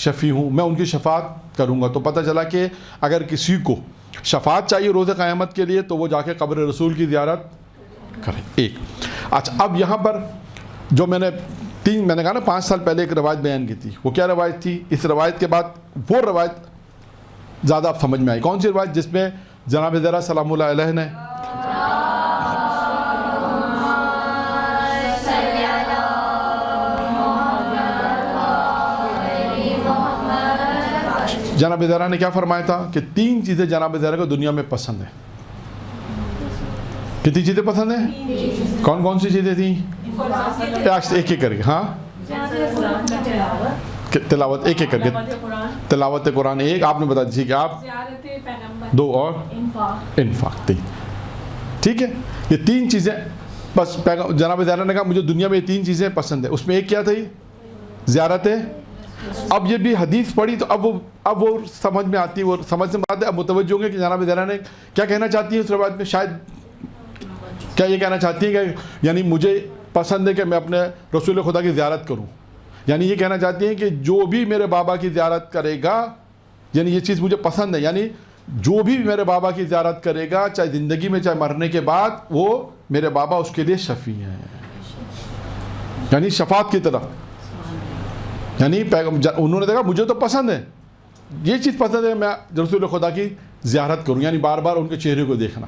شفیع ہوں، میں ان کی شفاعت کروں گا۔ تو پتہ چلا کہ اگر کسی کو شفاعت چاہیے روز قیامت کے لیے تو وہ جا کے قبر رسول کی زیارت کرے۔ ایک اچھا، اب یہاں پر جو میں نے کہا نا 5 سال پہلے ایک روایت بیان کی تھی، وہ کیا روایت تھی؟ اس روایت کے بعد وہ روایت زیادہ اب سمجھ میں آئی۔ کون سی روایت؟ جس میں جناب زہرا سلام اللہ علیہ نے جناب زہرا نے کیا فرمایا تھا کہ 3 چیزیں جناب زہرا کو دنیا میں پسند ہیں۔ کتنی چیزیں پسند ہیں؟ کون کون سی چیزیں تھیں؟ ایک ایک کر کے، ہاں تلاوت، ایک ایک کر کے تلاوت قرآن ایک، آپ نے بتا دی کہ آپ 2 اور انفاق 3، ٹھیک ہے؟ یہ 3 چیزیں بس جناب زہرا نے کہا مجھے دنیا میں یہ 3 چیزیں پسند ہیں۔ اس میں ایک کیا تھی؟ زیارت۔ اب یہ بھی حدیث پڑھی تو اب وہ سمجھ میں آتی ہے، وہ سمجھ میں آتے، اب متوجہ ہوں گے کہ جناب زہرا نے کیا کہنا چاہتی ہے اس روایت میں۔ شاید کیا یہ کہنا چاہتی ہے کہ یعنی مجھے پسند ہے کہ میں اپنے رسول خدا کی زیارت کروں، یعنی یہ کہنا چاہتی ہیں کہ جو بھی میرے بابا کی زیارت کرے گا، یعنی یہ چیز مجھے پسند ہے، یعنی جو بھی میرے بابا کی زیارت کرے گا چاہے زندگی میں چاہے مرنے کے بعد، وہ میرے بابا اس کے لیے شفیع ہیں، یعنی شفاعت کی طرف۔ یعنی انہوں نے دیکھا مجھے تو پسند ہے، یہ چیز پسند ہے میں رسول خدا کی زیارت کروں، یعنی بار بار ان کے چہرے کو دیکھنا۔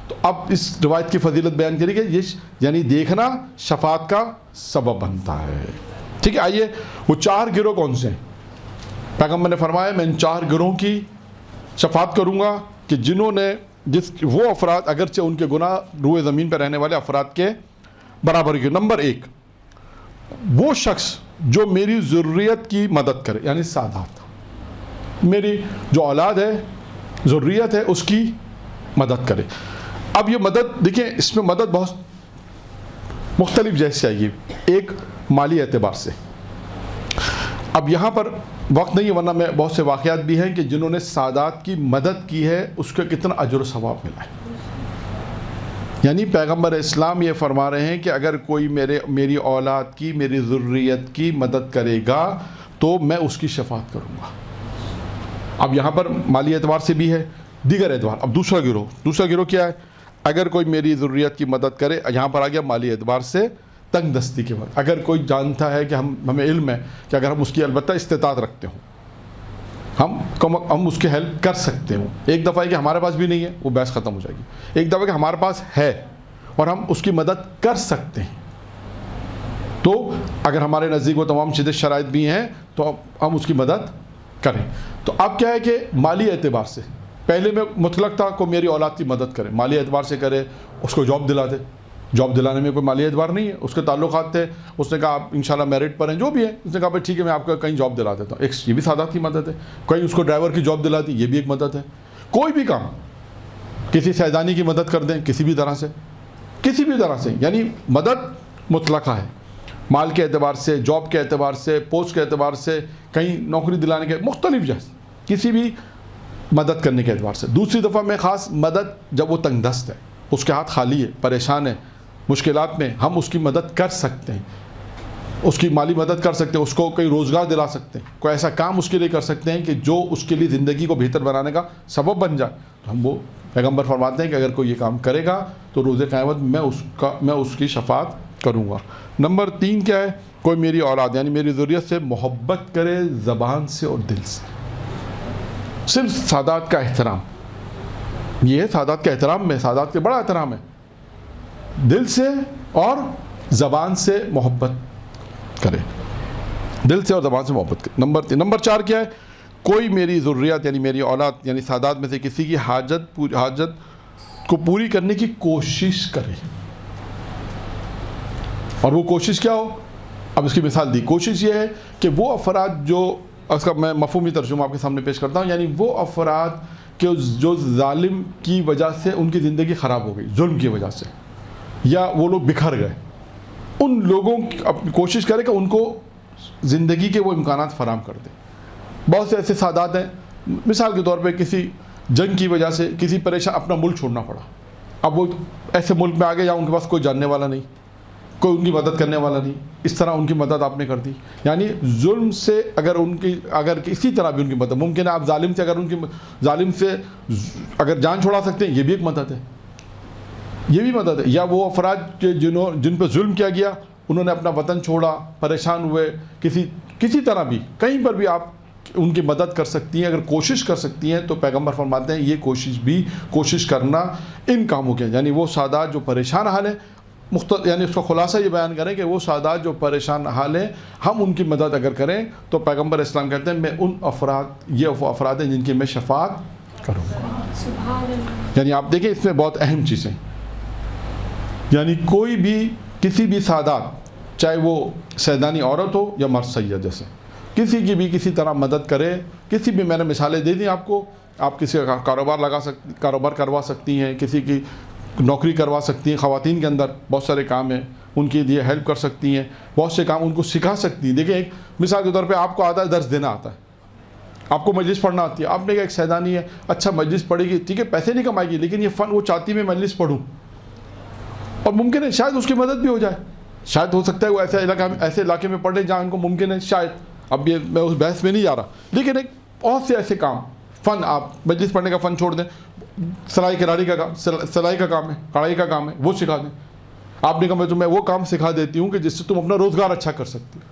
تو اب اس روایت کی فضیلت بیان کری کہ یہ یعنی دیکھنا شفاعت کا سبب بنتا ہے، ٹھیک ہے؟ آئیے وہ 4 گروہ کون سے ہیں؟ پیغمبر نے فرمایا میں ان 4 گروہوں کی شفاعت کروں گا کہ جنہوں نے وہ افراد اگرچہ ان کے گناہ روئے زمین پہ رہنے والے افراد کے برابر کی۔ نمبر 1 وہ شخص جو میری ضروریت کی مدد کرے، یعنی سادات، میری جو اولاد ہے ضروریت ہے اس کی مدد کرے۔ اب یہ مدد دیکھیں، اس میں مدد بہت مختلف جیسے آئیے، ایک مالی اعتبار سے۔ اب یہاں پر وقت نہیں ہے ورنہ میں بہت سے واقعات بھی ہیں کہ جنہوں نے سادات کی مدد کی ہے اس کا کتنا اجر و ثواب ملا ہے۔ یعنی پیغمبر اسلام یہ فرما رہے ہیں کہ اگر کوئی میری اولاد کی، میری ضروریت کی مدد کرے گا تو میں اس کی شفاعت کروں گا۔ اب یہاں پر مالی اعتبار سے بھی ہے، دیگر اعتبار۔ اب دوسرا گروہ کیا ہے؟ اگر کوئی میری ضروریت کی مدد کرے، یہاں پر آ گیا مالی اعتبار سے تنگ دستی کے وقت۔ اگر کوئی جانتا ہے کہ ہمیں علم ہے کہ اگر ہم اس کی البتہ استطاعت رکھتے ہوں ہم اس کی ہیلپ کر سکتے ہوں۔ ایک دفعہ ہے کہ ہمارے پاس بھی نہیں ہے، وہ بحث ختم ہو جائے گی۔ ایک دفعہ کہ ہمارے پاس ہے اور ہم اس کی مدد کر سکتے ہیں، تو اگر ہمارے نزدیک وہ تمام چیزیں شرائط بھی ہیں تو ہم اس کی مدد کریں۔ تو اب کیا ہے کہ مالی اعتبار سے پہلے میں مطلق تھا کو میری اولاد کی مدد کرے، مالی اعتبار سے کرے، اس کو جاب دلا دے۔ جاب دلانے میں کوئی مالی اعتبار نہیں ہے، اس کے تعلقات تھے، اس نے کہا آپ انشاءاللہ میرٹ پر ہیں جو بھی ہے، اس نے کہا بھائی ٹھیک ہے میں آپ کا کہیں جاب دلا دیتا ہوں، یہ بھی سادات کی مدد ہے۔ کہیں اس کو ڈرائیور کی جاب دلا دی، یہ بھی ایک مدد ہے۔ کوئی بھی کام، کسی سیدانی کی مدد کر دیں کسی بھی طرح سے، یعنی مدد مطلقہ ہے، مال کے اعتبار سے، جاب کے اعتبار سے، پوسٹ کے اعتبار سے، کہیں نوکری دلانے کے مختلف جیسے کسی بھی مدد کرنے کے اعتبار سے۔ دوسری دفعہ میں خاص مدد جب وہ تنگ دست ہے، اس کے ہاتھ خالی ہے، پریشان ہے، مشکلات میں، ہم اس کی مدد کر سکتے ہیں، اس کی مالی مدد کر سکتے ہیں، اس کو کوئی روزگار دلا سکتے ہیں، کوئی ایسا کام اس کے لیے کر سکتے ہیں کہ جو اس کے لیے زندگی کو بہتر بنانے کا سبب بن جائے، تو ہم وہ پیغمبر فرماتے ہیں کہ اگر کوئی یہ کام کرے گا تو روز قیامت میں اس کی شفاعت کروں گا۔ نمبر 3 کیا ہے؟ کوئی میری اولاد یعنی میری ضروریت سے محبت کرے زبان سے اور دل سے۔ صرف سادات کا احترام، یہ ہے سادات کا احترام میں، سادات کے بڑا احترام ہے، دل سے اور زبان سے محبت کرے، دل سے اور زبان سے محبت کرے۔ نمبر 4 کیا ہے؟ کوئی میری ضروریات یعنی میری اولاد یعنی سادات میں سے کسی کی حاجت کو پوری کرنے کی کوشش کرے، اور وہ کوشش کیا ہو؟ اب اس کی مثال دی۔ کوشش یہ ہے کہ وہ افراد جو، اس کا میں مفہومی ترجمہ آپ کے سامنے پیش کرتا ہوں، یعنی وہ افراد جو ظالم کی وجہ سے ان کی زندگی خراب ہو گئی، ظلم کی وجہ سے، یا وہ لوگ بکھر گئے، ان لوگوں کی کوشش کرے کہ ان کو زندگی کے وہ امکانات فراہم کر دے۔ بہت سے ایسے سادات ہیں، مثال کے طور پہ کسی جنگ کی وجہ سے کسی پریشان اپنا ملک چھوڑنا پڑا، اب وہ ایسے ملک میں آگے یا ان کے پاس کوئی جاننے والا نہیں، کوئی ان کی مدد کرنے والا نہیں، اس طرح ان کی مدد آپ نے کر دی. یعنی ظلم سے اگر کسی طرح بھی ان کی مدد ممکن ہے، آپ ظالم سے اگر جان چھڑا سکتے ہیں، یہ بھی ایک مدد ہے، یہ بھی مدد ہے. یا وہ افراد جن پہ ظلم کیا گیا، انہوں نے اپنا وطن چھوڑا، پریشان ہوئے، کسی طرح بھی کہیں پر بھی آپ ان کی مدد کر سکتی ہیں، اگر کوشش کر سکتی ہیں. تو پیغمبر فرماتے ہیں یہ کوشش کرنا ان کاموں کے، یعنی وہ سادات جو پریشان حال ہیں، یعنی اس کا خلاصہ یہ بیان کریں کہ وہ سادات جو پریشان حال ہیں، ہم ان کی مدد اگر کریں تو پیغمبر اسلام کہتے ہیں میں ان افراد ہیں جن کی میں شفاعت کروں گا. یعنی آپ دیکھیں اس میں بہت اہم چیزیں، یعنی کوئی بھی کسی بھی سادات، چاہے وہ سیدانی عورت ہو یا مرد سید، جیسے کسی کی بھی کسی طرح مدد کرے، کسی بھی، میں نے مثالیں دے دیں آپ کو، آپ کسی کا کاروبار کروا سکتی ہیں، کسی کی نوکری کروا سکتی ہیں. خواتین کے اندر بہت سارے کام ہیں، ان کے لیے ہیلپ کر سکتی ہیں، بہت سے کام ان کو سکھا سکتی ہیں. دیکھیں ایک مثال کے طور پہ آپ کو آتا ہے درس دینا آتا ہے، آپ کو مجلس پڑھنا آتی ہے، آپ نے کہا ایک سیدانی ہے، اچھا مجلس پڑھے گی، ٹھیک ہے پیسے نہیں کمائے گی، لیکن یہ فن وہ چاہتی میں مجلس پڑھوں، اور ممکن ہے شاید اس کی مدد بھی ہو جائے، شاید ہو سکتا ہے وہ ایسے علاقے میں پڑھے جہاں ان کو ممکن ہے، شاید اب یہ میں اس بحث میں نہیں جا رہا، لیکن ایک بہت سے ایسے کام فن، آپ مجلس پڑھنے کا فن چھوڑ دیں، سلائی کا کام ہے، کڑھائی کا کام ہے، وہ سکھا دیں. آپ نے کہا میں تمہیں وہ کام سکھا دیتی ہوں کہ جس سے تم اپنا روزگار اچھا کر سکتی ہو،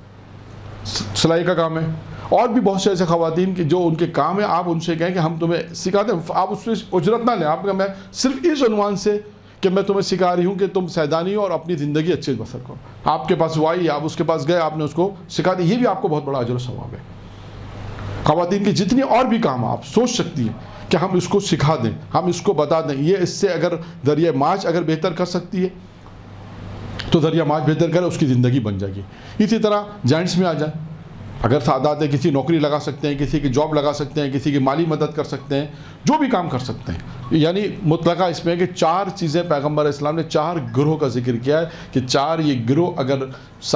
سلائی کا کام ہے. اور بھی بہت سے ایسے خواتین کی جو ان کے کام ہے، آپ ان سے کہیں کہ ہم تمہیں سکھا دیں، آپ اس سے اجرت نہ لیں، آپ کا میں صرف اس عنوان سے کہ میں تمہیں سکھا رہی ہوں کہ تم سیدانی ہو اور اپنی زندگی اچھے بسر کرو. آپ کے پاس وہ آئی، آپ اس کے پاس گئے، آپ نے اس کو سکھا دی، یہ بھی آپ کو بہت بڑا اجر و ثواب ہے. خواتین کی جتنی اور بھی کام آپ سوچ سکتی ہیں کہ ہم اس کو سکھا دیں، ہم اس کو بتا دیں، یہ اس سے اگر ذریعہ معاش اگر بہتر کر سکتی ہے تو ذریعہ معاش بہتر کرے، اس کی زندگی بن جائے گی. اسی طرح جینٹس میں آ جائیں، اگر سعادات ہے، کسی نوکری لگا سکتے ہیں، کسی کی جاب لگا سکتے ہیں، کسی کی مالی مدد کر سکتے ہیں، جو بھی کام کر سکتے ہیں. یعنی مطلقہ اس میں کہ 4 چیزیں پیغمبر اسلام نے 4 گروہ کا ذکر کیا ہے کہ 4 یہ گروہ اگر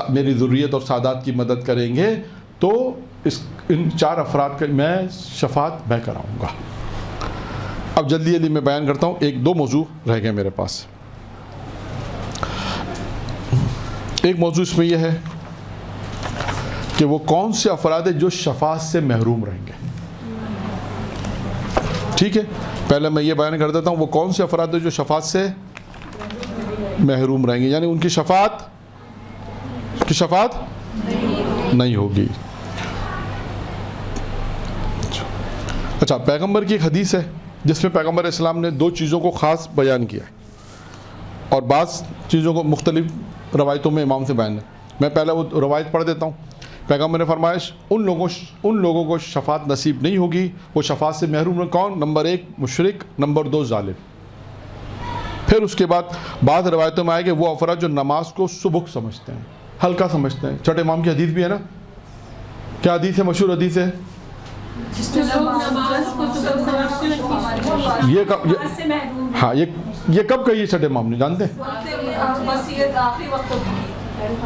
میری ذریت اور سعادات کی مدد کریں گے تو ان 4 افراد کا میں شفاعت میں کراؤں گا. اب جلدی میں بیان کرتا ہوں، 1-2 موضوع رہ گئے میرے پاس. ایک موضوع اس میں یہ ہے کہ وہ کون سے افراد ہیں جو شفاعت سے محروم رہیں گے. ٹھیک ہے، پہلے میں یہ بیان کر دیتا ہوں وہ کون سے افراد ہیں جو شفاعت سے محروم رہیں گے، یعنی ان کی شفاعت نہیں ہوگی. اچھا، پیغمبر کی ایک حدیث ہے جس میں پیغمبر اسلام نے 2 چیزوں کو خاص بیان کیا ہے اور بعض چیزوں کو مختلف روایتوں میں امام سے بیان ہے. میں پہلے وہ روایت پڑھ دیتا ہوں. پیغمبر نے فرمایا ان لوگوں کو شفاعت نصیب نہیں ہوگی، وہ شفاعت سے محروم ہیں. کون؟ نمبر 1 مشرک، نمبر 2 ظالم. پھر اس کے بعد بعض روایتوں میں آئے کہ وہ افراد جو نماز کو سبک سمجھتے ہیں، ہلکا سمجھتے ہیں. چھٹے امام کی حدیث بھی ہے نا، کیا حدیث ہے؟ مشہور حدیث ہے. یہ کب کہی ہے چھٹے امام نے، جانتے ہیں؟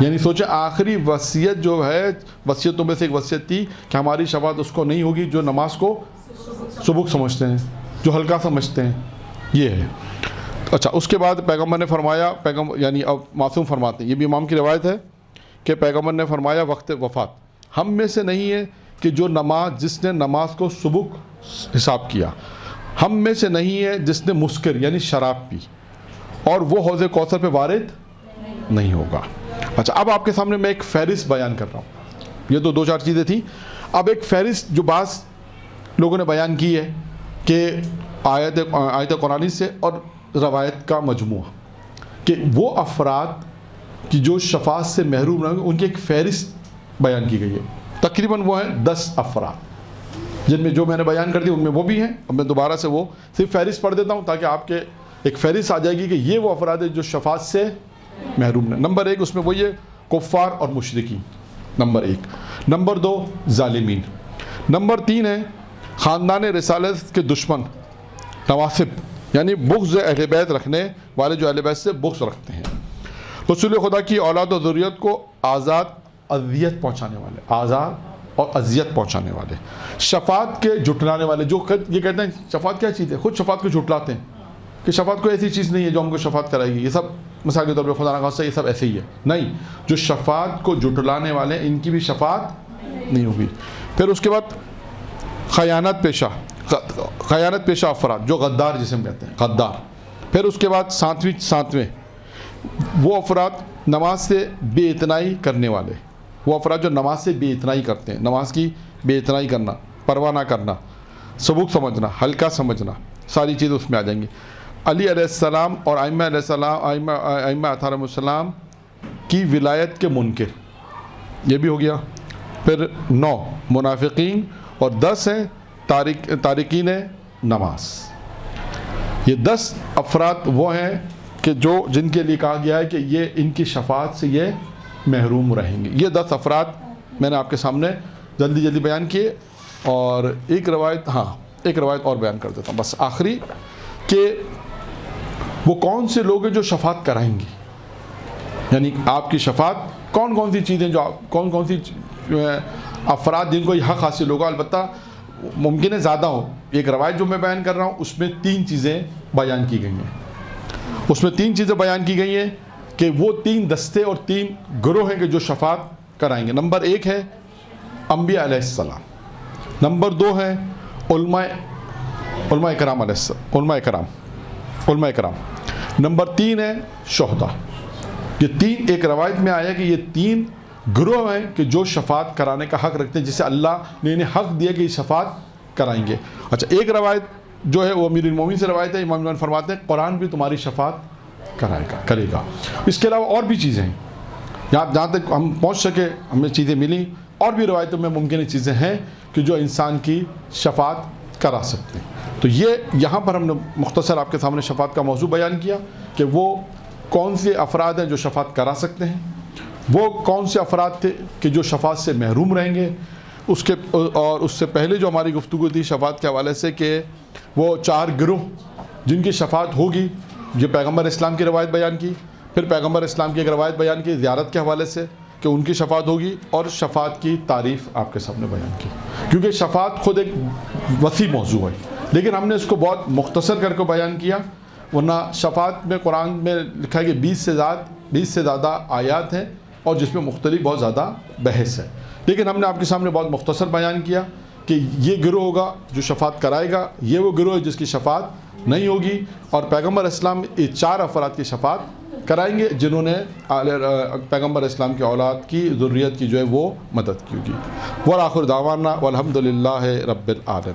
یعنی سوچیں آخری وصیت جو ہے، وصیتوں میں سے ایک وصیت تھی کہ ہماری شفاعت اس کو نہیں ہوگی جو نماز کو سبک سمجھتے ہیں، جو ہلکا سمجھتے ہیں، یہ ہے. اچھا، اس کے بعد پیغمبر نے فرمایا، یعنی اب معصوم فرماتے ہیں، یہ بھی امام کی روایت ہے کہ پیغمبر نے فرمایا وقت وفات ہم میں سے نہیں ہے کہ جس نے نماز کو سبک حساب کیا، ہم میں سے نہیں ہے جس نے مسکر یعنی شراب پی، اور وہ حوض کوثر پہ وارد نہیں ہوگا. اچھا، اب آپ کے سامنے میں ایک فہرست بیان کر رہا ہوں. یہ تو 2-4 چیزیں تھیں. اب ایک فہرست جو بعض لوگوں نے بیان کی ہے کہ آیت قرآنی سے اور روایت کا مجموعہ، کہ وہ افراد کی جو شفاعت سے محروم رہیں گے، ان کی ایک فہرست بیان کی گئی ہے. تقریباً وہ ہیں 10 افراد، جن میں جو میں نے بیان کر دی ان میں وہ بھی ہیں. اب میں دوبارہ سے وہ صرف فہرست پڑھ دیتا ہوں تاکہ آپ کے ایک فہرست آ جائے گی کہ یہ وہ افراد ہیں جو شفاعت سے محروم ہیں. نمبر 1 اس میں وہی ہے کفار اور مشرکین، نمبر 1. نمبر 2 ظالمین. نمبر 3 ہے خاندان رسالت کے دشمن، نواسب یعنی بغض اہل بیت رکھنے والے، جو اہل بیت سے بغض رکھتے ہیں. رسول خدا کی اولاد و ذریت کو آزاد اذیت پہنچانے والے، آزاد اور اذیت پہنچانے والے. شفاعت کے جھٹلانے والے، جو یہ کہتے ہیں شفاعت کیا چیز ہے، خود شفاعت کو جھٹلاتے ہیں کہ شفاعت کوئی ایسی چیز نہیں ہے جو ہم کو شفاعت کرائے گی. یہ سب مثال کے طور پہ خدا نہ خواستہ یہ سب ایسے ہی ہے، نہیں، جو شفاعت کو جھٹلانے والے ان کی بھی شفاعت نہیں ہوگی۔ پھر اس کے بعد خیانت پیشہ افراد، جو غدار جسے ہم کہتے ہیں، غدار۔ پھر اس کے بعد ساتویں وہ افراد نماز سے بے اتنائی کرنے والے، وہ افراد جو نماز سے بے اتنائی کرتے ہیں، نماز کی بے اتنائی کرنا، پرواہ نہ کرنا، سبوک سمجھنا، ہلکا سمجھنا، ساری چیزیں اس میں آ جائیں گی۔ علی علیہ السلام اور ائمہ علیہ السلام، ائمہ علیہ السلام کی ولایت کے منکر، یہ بھی ہو گیا۔ پھر 9 منافقین، اور 10 ہیں تارکین نماز۔ یہ 10 افراد وہ ہیں کہ جن کے لیے کہا گیا ہے کہ یہ ان کی شفاعت سے یہ محروم رہیں گے۔ یہ 10 افراد میں نے آپ کے سامنے جلدی بیان کیے، اور ایک روایت اور بیان کر دیتا ہوں بس آخری، کہ وہ کون سے لوگ ہیں جو شفاعت کرائیں گے، یعنی آپ کی شفاعت کون سی چیزیں، جو کون سی افراد جن کو یہ حق حاصل ہوگا۔ البتہ ممکن ہے زیادہ ہو، ایک روایت جو میں بیان کر رہا ہوں اس میں 3 چیزیں بیان کی گئی ہیں، کہ وہ 3 دستے اور 3 گروہ ہیں کہ جو شفاعت کرائیں گے۔ نمبر 1 ہے انبیاء علیہ السلام، نمبر 2 ہے علماء کرام، نمبر 3 ہے شہداء۔ یہ 3 ایک روایت میں آیا کہ یہ 3 گروہ ہیں کہ جو شفاعت کرانے کا حق رکھتے ہیں، جسے اللہ نے انہیں حق دیا کہ یہ شفاعت کرائیں گے۔ اچھا، ایک روایت جو ہے وہ امیر المومنین سے روایت ہے، امام جان فرماتے ہیں قرآن بھی تمہاری شفاعت کرے گا۔ اس کے علاوہ اور بھی چیزیں ہیں، جہاں تک ہم پہنچ سکے ہمیں چیزیں ملی، اور بھی روایتوں میں ممکن چیزیں ہیں کہ جو انسان کی شفاعت کرا سکتے ہیں۔ تو یہ یہاں پر ہم نے مختصر آپ کے سامنے شفاعت کا موضوع بیان کیا کہ وہ کون سے افراد ہیں جو شفاعت کرا سکتے ہیں، وہ کون سے افراد تھے کہ جو شفاعت سے محروم رہیں گے۔ اور اس سے پہلے جو ہماری گفتگو تھی شفاعت کے حوالے سے، کہ وہ 4 گروہ جن کی شفاعت ہوگی، یہ پیغمبر اسلام کی روایت بیان کی، پھر پیغمبر اسلام کی ایک روایت بیان کی زیارت کے حوالے سے کہ ان کی شفاعت ہوگی، اور شفاعت کی تعریف آپ کے سامنے بیان کی، کیونکہ شفاعت خود ایک وسیع موضوع ہے، لیکن ہم نے اس کو بہت مختصر کر کے بیان کیا، ورنہ شفاعت میں قرآن میں لکھا ہے کہ 20 سے زیادہ آیات ہیں، اور جس میں مختلف بہت زیادہ بحث ہے، لیکن ہم نے آپ کے سامنے بہت مختصر بیان کیا کہ یہ گروہ ہوگا جو شفاعت کرائے گا، یہ وہ گروہ ہے جس کی شفاعت نہیں ہوگی، اور پیغمبر اسلام یہ 4 افراد کی شفاعت کرائیں گے جنہوں نے پیغمبر اسلام کی اولاد کی ذریت کی جو ہے وہ مدد کی ہوگی۔ وآخر دعوانا والحمد للہ رب العالمین۔